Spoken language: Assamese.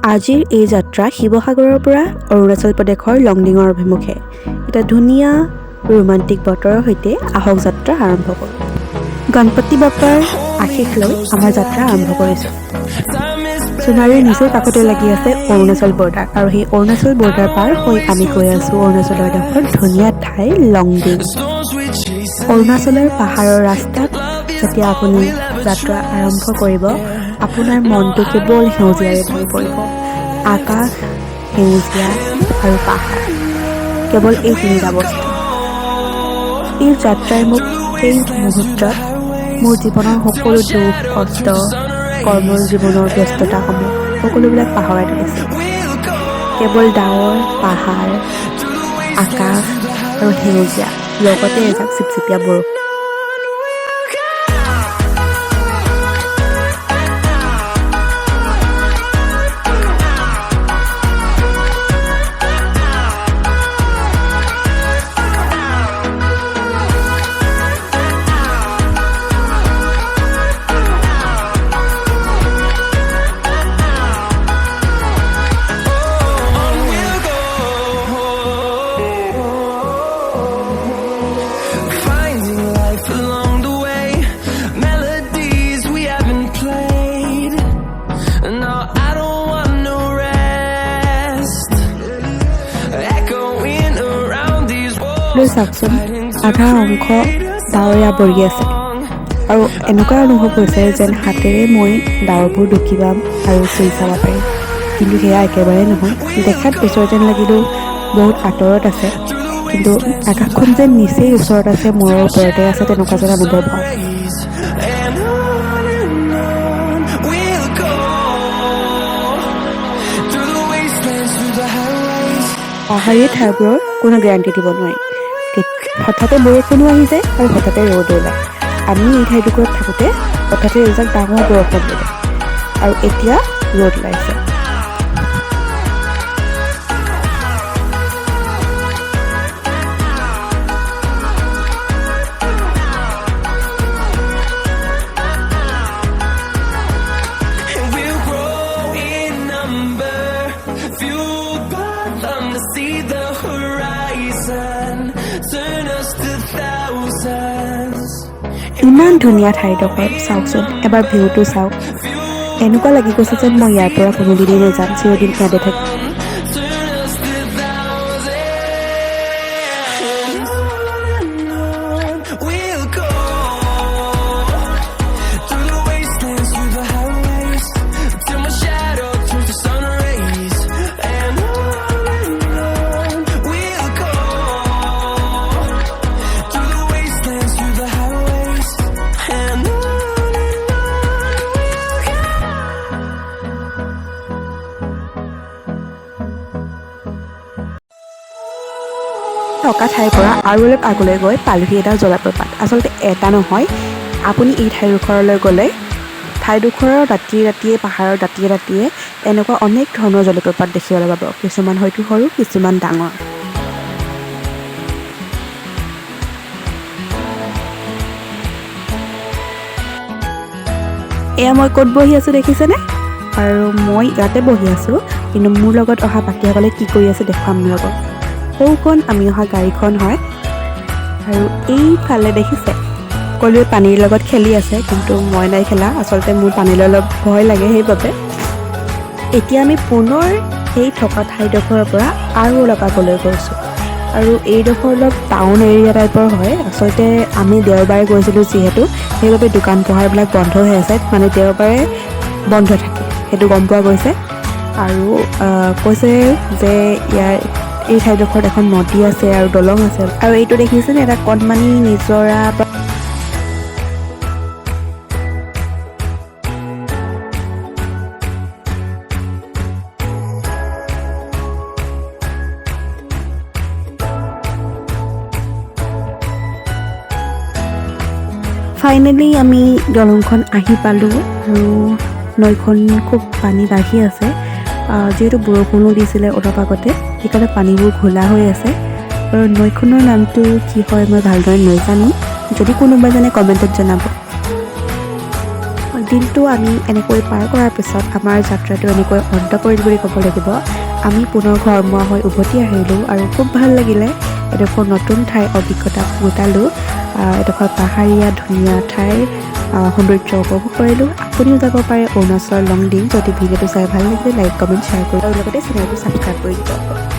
আজিৰ এই যাত্ৰা শিৱসাগৰৰ পৰা অৰুণাচল প্ৰদেশৰ লংডিঙৰ অভিমুখে এটা ধুনীয়া ৰোমান্টিক বতৰৰ সৈতে আহক যাত্ৰা আৰম্ভ কৰোঁ। গণপতি বাপ্পাৰ আশীষ লৈ আমাৰ যাত্ৰা আৰম্ভ কৰিছোঁ। সোণাৰীৰ নিচেই কাষতে লাগি আছে অৰুণাচল বৰ্ডাৰ, আৰু সেই অৰুণাচল বৰ্ডাৰ পাৰ হৈ আমি গৈ আছোঁ অৰুণাচলৰ এডোখৰ ধুনীয়া ঠাই লংডিং। অৰুণাচলৰ পাহাৰৰ ৰাস্তাত যেতিয়া আপুনি যাত্ৰা আৰম্ভ কৰিব, আপোনাৰ মনটো কেৱল সেউজীয়াৰে ভৰি পৰিব। আকাশ, সেউজীয়া আৰু পাহাৰ, কেৱল এই তিনিটা বস্তু। এই যাত্ৰাই মোক সেই মুহূৰ্তত মোৰ জীৱনৰ সকলো দুখ, কষ্ট, কৰ্মৰ জীৱনৰ ব্যস্ততাসমূহ সকলোবিলাক পাহৰাই তুলিছিল। কেৱল ডাৱৰ, পাহাৰ, আকাশ আৰু সেউজীয়া, লগতে এজাক চিপচিপীয়া বৰষুণ। চাওকচোন, আধা অংশ ডাৱৰীয়া বৰি আছে, আৰু এনেকুৱা অনুভৱ হৈছে যেন হাতেৰে মই ডাৱৰবোৰ ঢুকি পাম আৰু চুই চাব পাৰিম। কিন্তু সেয়া একেবাৰে নহয়। দেখাত ওচৰ যেন লাগিলেও বহুত আঁতৰত আছে, কিন্তু আকাশখন যেন নিচেই ওচৰত আছে, মূৰৰ ওপৰতে আছে, তেনেকুৱা যেন অনুভৱ হয়। পাহাৰীয়া ঠাইবোৰৰ কোনো গেৰাণ্টি দিব নোৱাৰি। হঠাতে বৰষুণো আহি যায় আৰু হঠাতে ৰ'দ ওলায়। আমি এই ঠাইডোখৰত থাকোঁতে হঠাতে এজাক ডাঙৰ বৰষুণ দিলে, আৰু এতিয়া ৰ'দ ওলাইছে। ইমান ধুনীয়া ঠাইডোখৰ, চাওকচোন এবাৰ ভিউটো চাওক। এনেকুৱা লাগি গৈছে যেন মই ইয়াৰ পৰা কোনোদিনেই নাযাম, চিৰদিন ইয়াতে থাকিম। থকা ঠাইৰ পৰা আৰু অলপ আগলৈ গৈ পালোহি এটা জলপ্ৰপাত। আচলতে এটা নহয়, আপুনি এই ঠাইডোখৰলৈ গ'লে ঠাইডোখৰৰ দাঁতিয়ে দাঁতিয়ে, পাহাৰৰ দাঁতিয়ে দাঁতিয়ে এনেকুৱা অনেক ধৰণৰ জলপ্ৰপাত দেখিবলৈ পাব। কিছুমান হয়তো সৰু, কিছুমান ডাঙৰ। এয়া মই ক'ত বহি আছোঁ দেখিছেনে? আৰু মই ইয়াতে বহি আছোঁ, কিন্তু মোৰ লগত অহা বাকীসকলে কি কৰি আছে দেখুৱাম লগত। সৌখন আমি অহা গাড়ীখন হয়, আৰু এইফালে দেখিছে সকলোৱে পানীৰ লগত খেলি আছে, কিন্তু মই নাই খেলা। আচলতে মোৰ পানীলৈ অলপ ভয় লাগে, সেইবাবে। এতিয়া আমি পুনৰ সেই থকা ঠাইডোখৰৰ পৰা আৰু অলপ আগলৈ গৈছোঁ, আৰু এইডোখৰ অলপ টাউন এৰিয়া টাইপৰ হয়। আচলতে আমি দেওবাৰে গৈছিলোঁ যিহেতু, সেইবাবে দোকান পোহাৰবিলাক বন্ধ হৈ আছে, মানে দেওবাৰে বন্ধ থাকে, সেইটো গম পোৱা গৈছে। আৰু কৈছে যে এই ঠাইডোখৰত এখন নদী আছে আৰু দলং আছে, আৰু এইটো দেখিছেনে এটা কণমানি নিজৰা। ফাইনেলি আমি দলংখন আহি পালোঁ, আৰু নৈখন খুব পানী বাঢ়ি আছে। যিহেতু বৰষুণো দিছিলে অলপ আগতে, সেইকাৰণে পানীবোৰ ঘোলা হৈ আছে। আৰু নৈখনৰ নামটো কি হয় মই ভালদৰে নাজানো, যদি কোনোবাই জানে কমেণ্টত জনাব। দিনটো আমি এনেকৈ পাৰ কৰাৰ পিছত আমাৰ যাত্ৰাটো এনেকৈ অন্ত পৰিল বুলি ক'ব লাগিব। আমি পুনৰ ঘৰমুৱা হৈ উভতি আহিলোঁ আৰু খুব ভাল লাগিলে। এডোখৰ নতুন ঠাইৰ অভিজ্ঞতা গোটালোঁ। এডোখৰ পাহাৰীয়া ধুনীয়া ঠাইৰ সৌন্দৰ্য উপভোগ কৰিলোঁ। আপুনিও যাব পাৰে অৰুণাচলৰ লংডিং। যদি ভিডিঅ'টো চাই ভাল লাগিলে লাইক কমেণ্ট শ্বেয়াৰ কৰি আৰু লগতে চেনেলটো ছাবস্ক্ৰাইব কৰি দিব।